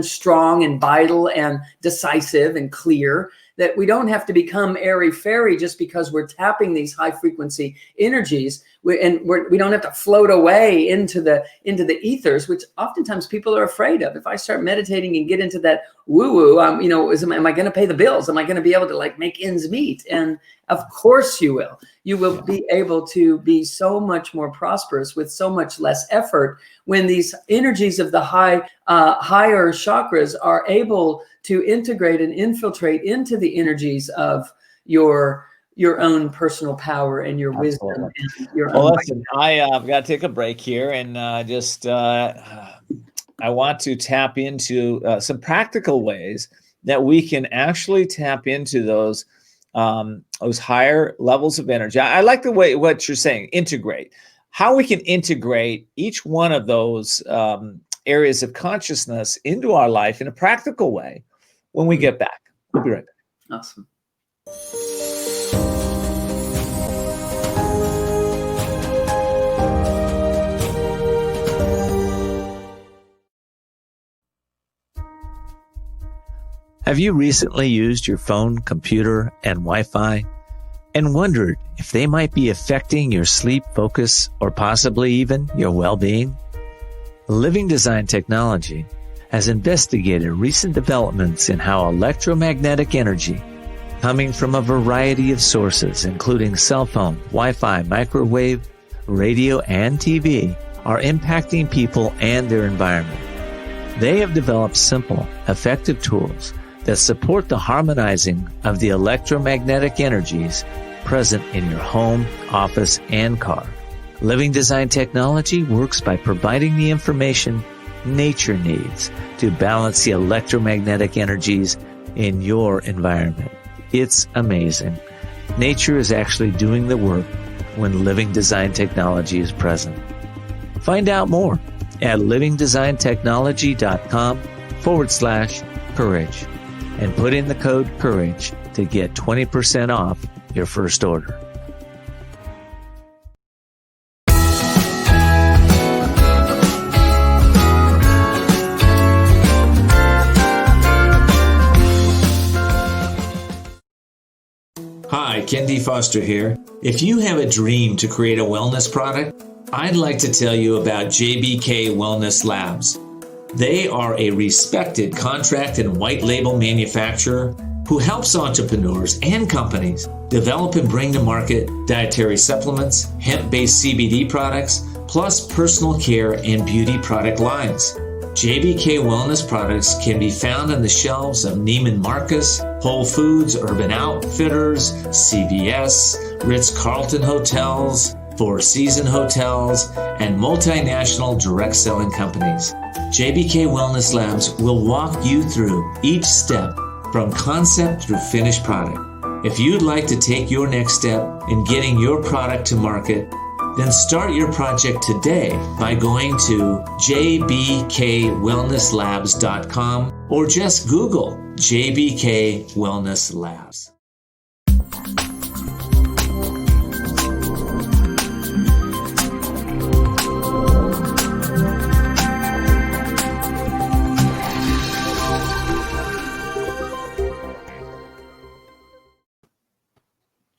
strong and vital and decisive and clear, that we don't have to become airy-fairy just because we're tapping these high frequency energies. We don't have to float away into the ethers, which oftentimes people are afraid of. If I start meditating and get into that woo-woo, am I going to pay the bills? Am I going to be able to make ends meet? And of course you will. You will be able to be so much more prosperous with so much less effort when these energies of the higher chakras are able to integrate and infiltrate into the energies of your own personal power and your wisdom. And your own listen, I've got to take a break here, and I want to tap into some practical ways that we can actually tap into those higher levels of energy. I like the way what you're saying, integrate. how we can integrate each one of those areas of consciousness into our life in a practical way when we get back. We'll be right back. Awesome. Have you recently used your phone, computer, and Wi-Fi and wondered if they might be affecting your sleep, focus, or possibly even your well-being? Living Design Technology has investigated recent developments in how electromagnetic energy coming from a variety of sources, including cell phone, Wi-Fi, microwave, radio, and TV, are impacting people and their environment. They have developed simple, effective tools that support the harmonizing of the electromagnetic energies present in your home, office, and car. Living Design Technology works by providing the information nature needs to balance the electromagnetic energies in your environment. It's amazing. Nature is actually doing the work when Living Design Technology is present. Find out more at livingdesigntechnology.com/courage and put in the code COURAGE to get 20% off your first order. Hi, Ken D. Foster here. If you have a dream to create a wellness product, I'd like to tell you about JBK Wellness Labs. They are a respected contract and white label manufacturer who helps entrepreneurs and companies develop and bring to market dietary supplements, hemp-based CBD products, plus personal care and beauty product lines. JBK Wellness products can be found on the shelves of Neiman Marcus, Whole Foods, Urban Outfitters, CVS, Ritz-Carlton Hotels, Four Seasons Hotels, and multinational direct selling companies. JBK Wellness Labs will walk you through each step from concept through finished product. If you'd like to take your next step in getting your product to market, then start your project today by going to jbkwellnesslabs.com or just Google JBK Wellness Labs.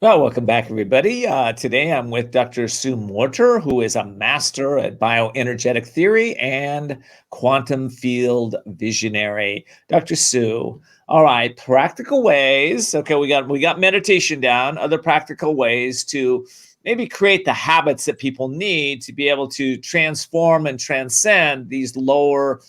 Well, welcome back, everybody. Today I'm with Dr. Sue Morter, who is a master at bioenergetic theory and quantum field visionary. Dr. Sue, all right, practical ways. Okay, we got meditation down, other practical ways to maybe create the habits that people need to be able to transform and transcend these lower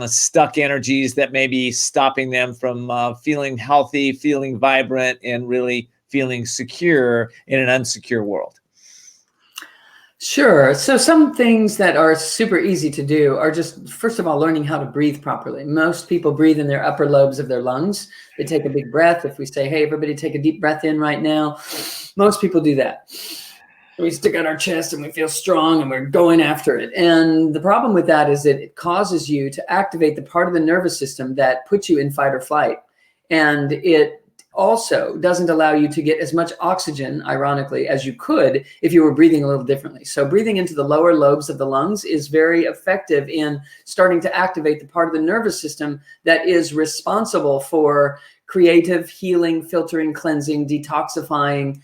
stuck energies that may be stopping them from feeling healthy, feeling vibrant, and really feeling secure in an unsecure world. Sure. So some things that are super easy to do are just, first of all, learning how to breathe properly. Most people breathe in their upper lobes of their lungs. They take a big breath. If we say, hey, everybody take a deep breath in right now, most people do that. We stick out our chest and we feel strong and we're going after it. And the problem with that is that it causes you to activate the part of the nervous system that puts you in fight or flight. And it also doesn't allow you to get as much oxygen, ironically, as you could if you were breathing a little differently. So breathing into the lower lobes of the lungs is very effective in starting to activate the part of the nervous system that is responsible for creative, healing, filtering, cleansing, detoxifying,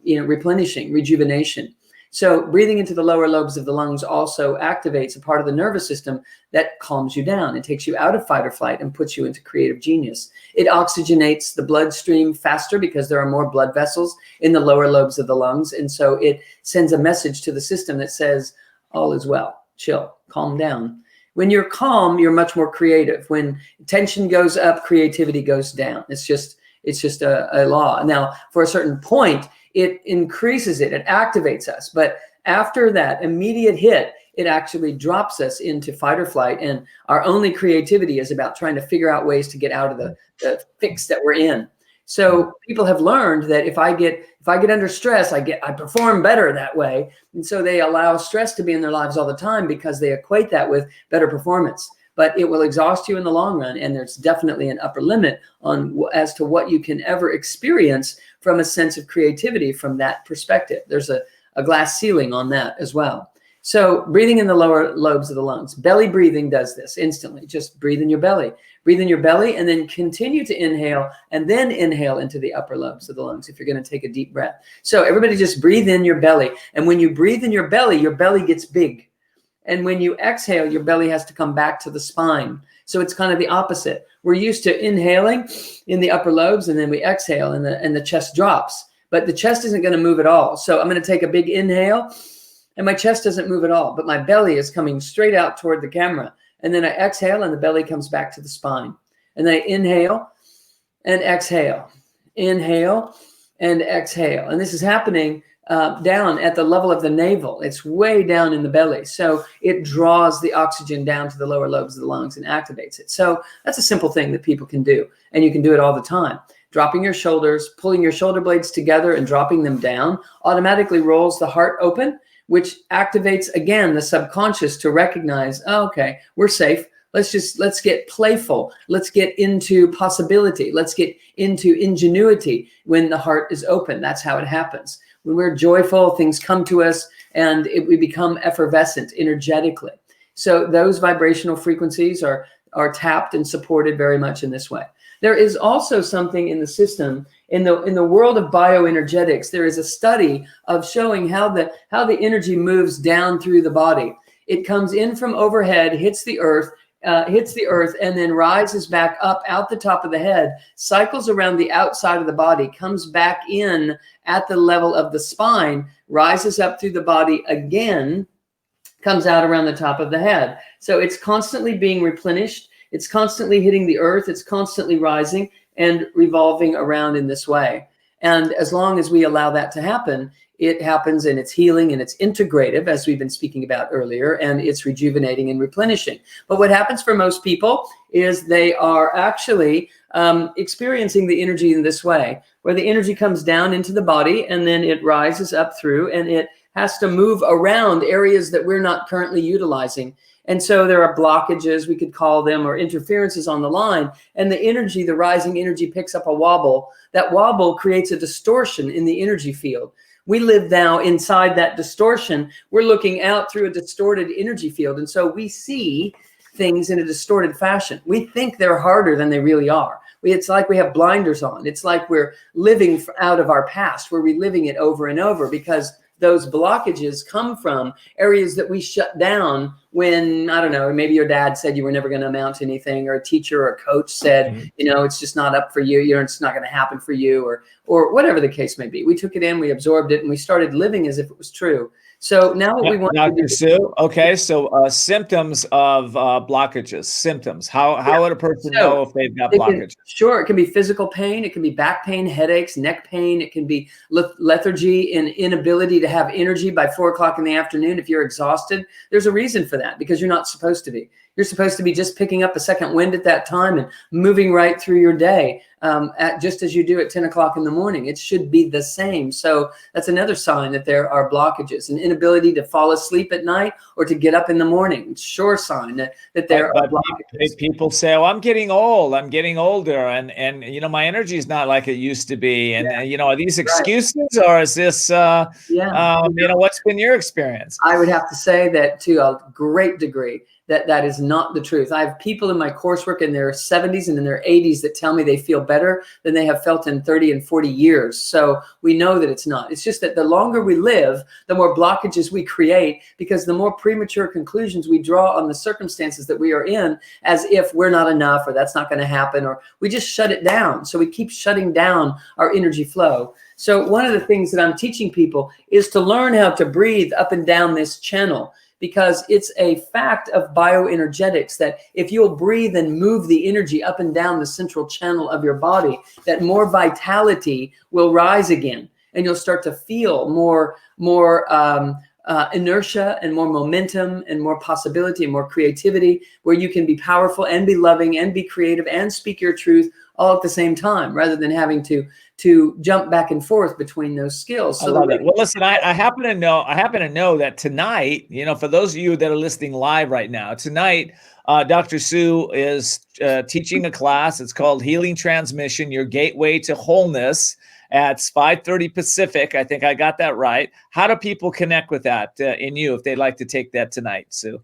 replenishing, rejuvenation. So breathing into the lower lobes of the lungs also activates a part of the nervous system that calms you down. It takes you out of fight or flight and puts you into creative genius. It oxygenates the bloodstream faster because there are more blood vessels in the lower lobes of the lungs. And so it sends a message to the system that says, all is well, chill, calm down. When you're calm, you're much more creative. When tension goes up, creativity goes down. It's just a law. Now, for a certain point, it increases it activates us. But after that immediate hit, it actually drops us into fight or flight. And our only creativity is about trying to figure out ways to get out of the fix that we're in. So people have learned that if I get under stress, I perform better that way. And so they allow stress to be in their lives all the time because they equate that with better performance. But it will exhaust you in the long run. And there's definitely an upper limit as to what you can ever experience from a sense of creativity from that perspective. There's a glass ceiling on that as well. So breathing in the lower lobes of the lungs, belly breathing does this instantly. Just breathe in your belly. Breathe in your belly and then continue to inhale and then inhale into the upper lobes of the lungs if you're going to take a deep breath. So everybody just breathe in your belly. And when you breathe in your belly gets big. And when you exhale, your belly has to come back to the spine. So it's kind of the opposite. We're used to inhaling in the upper lobes and then we exhale and the chest drops. But the chest isn't going to move at all. So I'm going to take a big inhale and my chest doesn't move at all. But my belly is coming straight out toward the camera. And then I exhale and the belly comes back to the spine. And then I inhale and exhale. Inhale and exhale. And this is happening down at the level of the navel. It's way down in the belly. So it draws the oxygen down to the lower lobes of the lungs and activates it. So that's a simple thing that people can do. And you can do it all the time. Dropping your shoulders, pulling your shoulder blades together and dropping them down automatically rolls the heart open, which activates, again, the subconscious to recognize, oh, okay, we're safe. Let's get playful. Let's get into possibility. Let's get into ingenuity when the heart is open. That's how it happens. When we're joyful, things come to us and we become effervescent energetically. So those vibrational frequencies are tapped and supported very much in this way. There is also something in the system, in the world of bioenergetics, there is a study of showing how the energy moves down through the body. It comes in from overhead, hits the earth, and then rises back up out the top of the head, cycles around the outside of the body, comes back in at the level of the spine, rises up through the body again, comes out around the top of the head. So it's constantly being replenished. It's constantly hitting the earth. It's constantly rising and revolving around in this way. And as long as we allow that to happen, it happens and it's healing and it's integrative, as we've been speaking about earlier, and it's rejuvenating and replenishing. But what happens for most people is they are actually experiencing the energy in this way, where the energy comes down into the body and then it rises up through and it has to move around areas that we're not currently utilizing. And so there are blockages, we could call them, or interferences on the line. And the energy, the rising energy, picks up a wobble. That wobble creates a distortion in the energy field. We live now inside that distortion. We're looking out through a distorted energy field. And so we see things in a distorted fashion. We think they're harder than they really are. It's like we have blinders on. It's like we're living out of our past. We're reliving it over and over because those blockages come from areas that we shut down when, I don't know, maybe your dad said you were never going to amount to anything, or a teacher or a coach said, it's just not up for you. It's not going to happen for you, or whatever the case may be. We took it in, we absorbed it, and we started living as if it was true. So now what we want Dr. to do. Sue, okay, so symptoms of blockages, symptoms. How would a person know if they've got blockages? It can be physical pain. It can be back pain, headaches, neck pain. It can be lethargy and inability to have energy by 4 o'clock in the afternoon. If you're exhausted, there's a reason for that, because you're not supposed to be. You're supposed to be just picking up a second wind at that time and moving right through your day, just as you do at 10 o'clock in the morning. It should be the same. So that's another sign that there are blockages. An inability to fall asleep at night or to get up in the morning. Sure sign that there are blockages. People say, oh, I'm getting old. I'm getting older. And my energy is not like it used to be. And, are these excuses, or is this, what's been your experience? I would have to say that to a great degree, that is not the truth. I have people in my coursework in their 70s and in their 80s that tell me they feel better than they have felt in 30 and 40 years. So we know that it's not. It's just that the longer we live, the more blockages we create, because the more premature conclusions we draw on the circumstances that we are in, as if we're not enough, or that's not going to happen, or we just shut it down. So we keep shutting down our energy flow. So one of the things that I'm teaching people is to learn how to breathe up and down this channel, because it's a fact of bioenergetics that if you'll breathe and move the energy up and down the central channel of your body, that more vitality will rise again, and you'll start to feel more inertia and more momentum and more possibility and more creativity, where you can be powerful and be loving and be creative and speak your truth all at the same time, rather than having to jump back and forth between those skills. I love it. Well, listen, I happen to know that tonight, for those of you that are listening live right now, tonight, Dr. Sue is teaching a class. It's called Healing Transmission, Your Gateway to Wholeness, at 5:30 Pacific. I think I got that right. How do people connect with that in you if they'd like to take that tonight, Sue?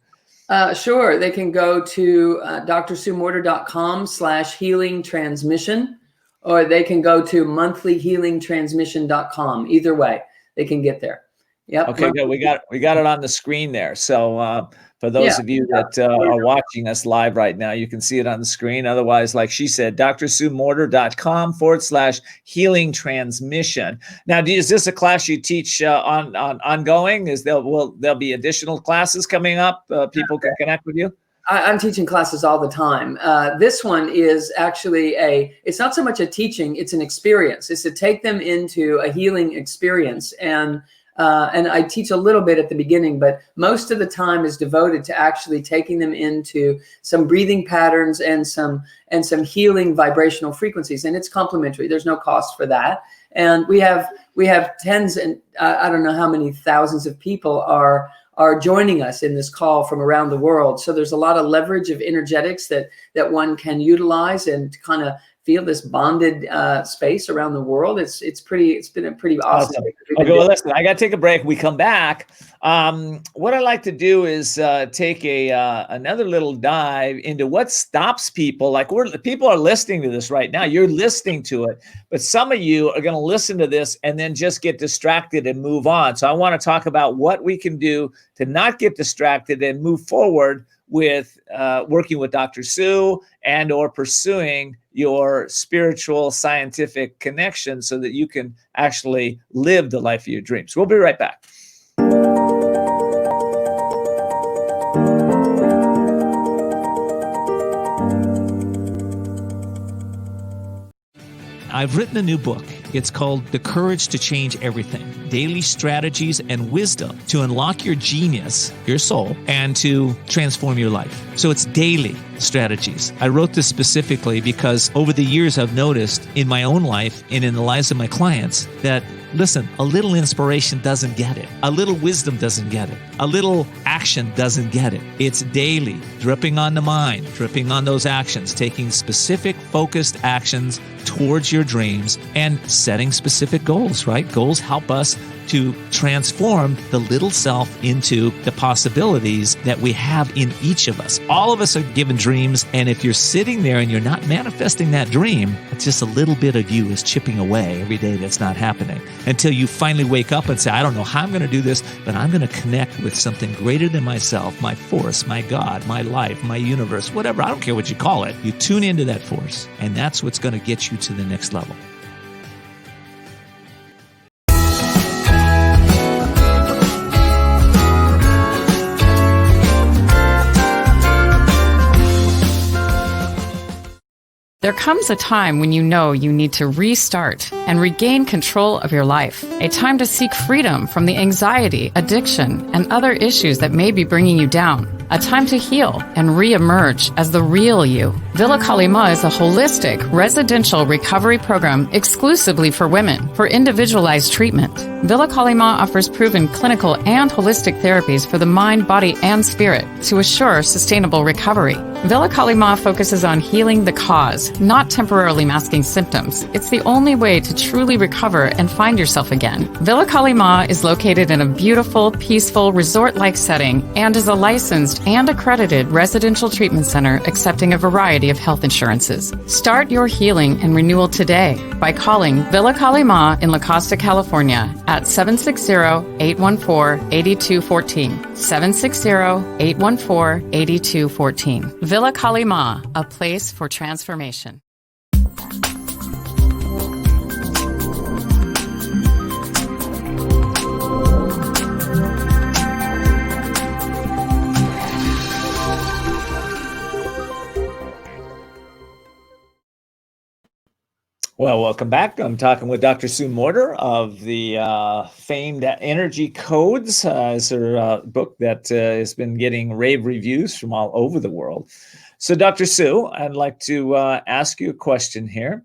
Sure. They can go to drsuemorter.com/healing transmission, or they can go to monthlyhealingtransmission.com. Either way, they can get there. Yep. Okay, good. We got it on the screen there. So for those of you that are watching us live right now, you can see it on the screen. Otherwise, like she said, drsuemorter.com/healing transmission. Now, is this a class you teach on ongoing? Will there be additional classes coming up? People can connect with you? I'm teaching classes all the time. This one is actually it's not so much a teaching, it's an experience. It's to take them into a healing experience. And I teach a little bit at the beginning, but most of the time is devoted to actually taking them into some breathing patterns and some healing vibrational frequencies. And it's complimentary. There's no cost for that. And we have tens and I don't know how many thousands of people are joining us in this call from around the world. So there's a lot of leverage of energetics that one can utilize and kind of feel this bonded space around the world. It's been a pretty awesome. Okay, well, listen, I got to take a break. We come back. What I like to do is take another little dive into what stops people. Like people are listening to this right now. You're listening to it, but some of you are going to listen to this and then just get distracted and move on. So I want to talk about what we can do to not get distracted and move forward with working with Dr. Sue and or pursuing your spiritual scientific connection so that you can actually live the life of your dreams. We'll be right back. I've written a new book. It's called The Courage to Change Everything, Daily Strategies and Wisdom to Unlock Your Genius, your soul, and to transform your life. So it's daily strategies. I wrote this specifically because over the years I've noticed in my own life and in the lives of my clients that, listen, a little inspiration doesn't get it. A little wisdom doesn't get it. A little action doesn't get it. It's daily, dripping on the mind, dripping on those actions, taking specific focused actions towards your dreams and setting specific goals, right? Goals help us to transform the little self into the possibilities that we have in each of us. All of us are given dreams, and if you're sitting there and you're not manifesting that dream, it's just a little bit of you is chipping away every day that's not happening until you finally wake up and say, I don't know how I'm going to do this, but I'm going to connect with something greater than myself, my force, my God, my life, my universe, whatever. I don't care what you call it. You tune into that force, and that's what's going to get you to the next level. There comes a time when you know you need to restart and regain control of your life. A time to seek freedom from the anxiety, addiction, and other issues that may be bringing you down. A time to heal and re-emerge as the real you. Villa Kalima is a holistic residential recovery program exclusively for women for individualized treatment. Villa Kalima offers proven clinical and holistic therapies for the mind, body, and spirit to assure sustainable recovery. Villa Kalima focuses on healing the cause, not temporarily masking symptoms. It's the only way to truly recover and find yourself again. Villa Kalima is located in a beautiful, peaceful, resort-like setting and is a licensed and accredited residential treatment center accepting a variety of health insurances. Start your healing and renewal today by calling Villa Kalima in La Costa, California at 760-814-8214. 760-814-8214. Villa Kalima, a place for transformation. Well, welcome back. I'm talking with Dr. Sue Morter of the famed Energy Codes. It's her book that has been getting rave reviews from all over the world. So, Dr. Sue, I'd like to ask you a question here.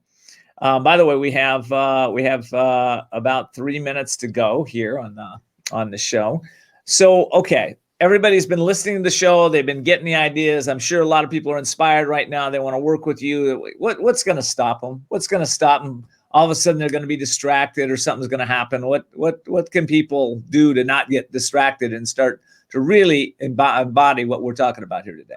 By the way, we have about 3 minutes to go here on the show. So, okay, everybody's been listening to the show. They've been getting the ideas. I'm sure a lot of people are inspired right now. They want to work with you. What's going to stop them? What's going to stop them? All of a sudden, they're going to be distracted, or something's going to happen. What can people do to not get distracted and start to really embody what we're talking about here today?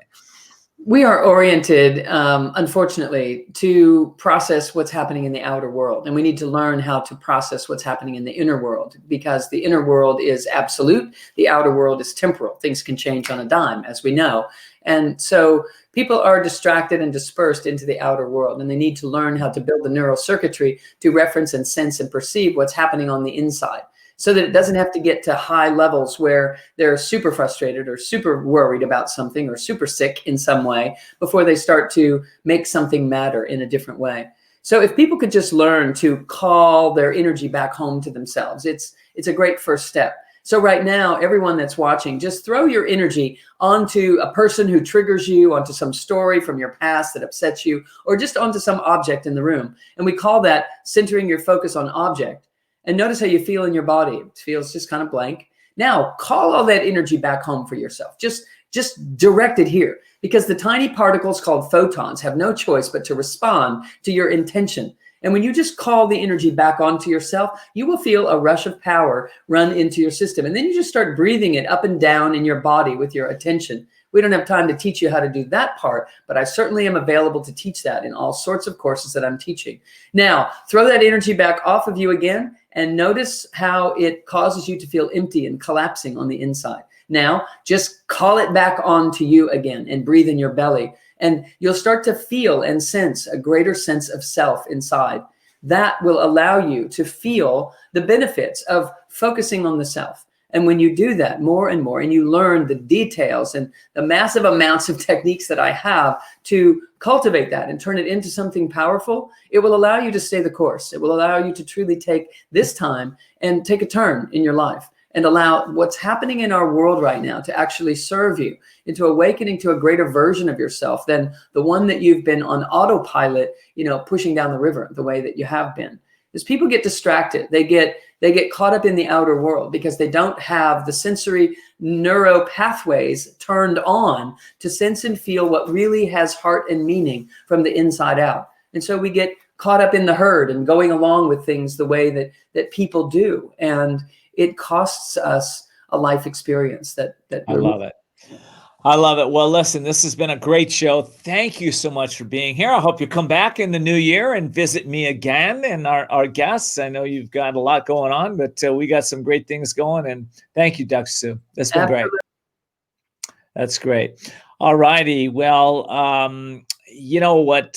We are oriented, unfortunately, to process what's happening in the outer world. And we need to learn how to process what's happening in the inner world, because the inner world is absolute. The outer world is temporal. Things can change on a dime, as we know. And so people are distracted and dispersed into the outer world, and they need to learn how to build the neural circuitry to reference and sense and perceive what's happening on the inside, so that it doesn't have to get to high levels where they're super frustrated or super worried about something or super sick in some way before they start to make something matter in a different way. So if people could just learn to call their energy back home to themselves, it's a great first step. So right now, everyone that's watching, just throw your energy onto a person who triggers you, onto some story from your past that upsets you, or just onto some object in the room. And we call that centering your focus on object. And notice how you feel in your body. It feels just kind of blank. Now, call all that energy back home for yourself. Just direct it here, because the tiny particles called photons have no choice but to respond to your intention. And when you just call the energy back onto yourself, you will feel a rush of power run into your system. And then you just start breathing it up and down in your body with your attention. We don't have time to teach you how to do that part, but I certainly am available to teach that in all sorts of courses that I'm teaching. Now, throw that energy back off of you again, and notice how it causes you to feel empty and collapsing on the inside. Now, just call it back onto you again and breathe in your belly. And you'll start to feel and sense a greater sense of self inside. That will allow you to feel the benefits of focusing on the self. And when you do that more and more, and you learn the details and the massive amounts of techniques that I have to cultivate that and turn it into something powerful, it will allow you to stay the course. It will allow you to truly take this time and take a turn in your life, and allow what's happening in our world right now to actually serve you into awakening to a greater version of yourself than the one that you've been on autopilot, pushing down the river the way that you have been. Because people get distracted. They get caught up in the outer world because they don't have the sensory neuro pathways turned on to sense and feel what really has heart and meaning from the inside out. And so we get caught up in the herd and going along with things the way that people do. And it costs us a life experience that I love it. I love it. Well, listen, this has been a great show. Thank you so much for being here. I hope you come back in the new year and visit me again and our guests. I know you've got a lot going on, but we got some great things going. And thank you, Dr. Sue. That's been great. That's great. All righty. Well, you know what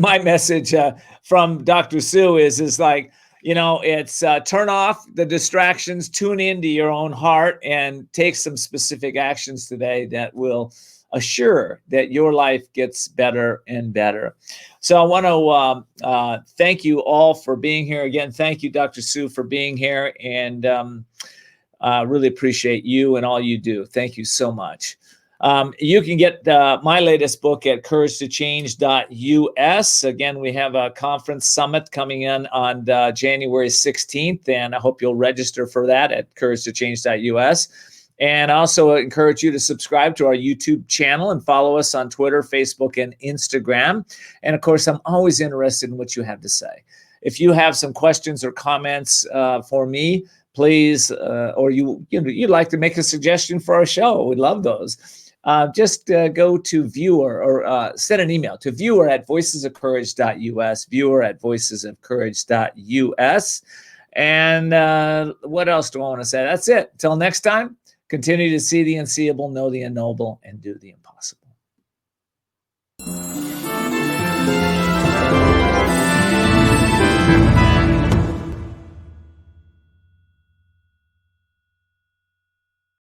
my message from Dr. Sue is like, it's turn off the distractions, tune into your own heart, and take some specific actions today that will assure that your life gets better and better. So I want to thank you all for being here. Again, thank you, Dr. Sue, for being here, and really appreciate you and all you do. Thank you so much. You can get my latest book at couragetochange.us. Again, we have a conference summit coming in on January 16th, and I hope you'll register for that at couragetochange.us. And I also encourage you to subscribe to our YouTube channel and follow us on Twitter, Facebook, and Instagram. And of course, I'm always interested in what you have to say. If you have some questions or comments for me, please, or you'd like to make a suggestion for our show, we'd love those. Just go to viewer or send an email to viewer@voicesofcourage.us, viewer@voicesofcourage.us. And what else do I want to say? That's it. Till next time, continue to see the unseeable, know the unknowable, and do the impossible.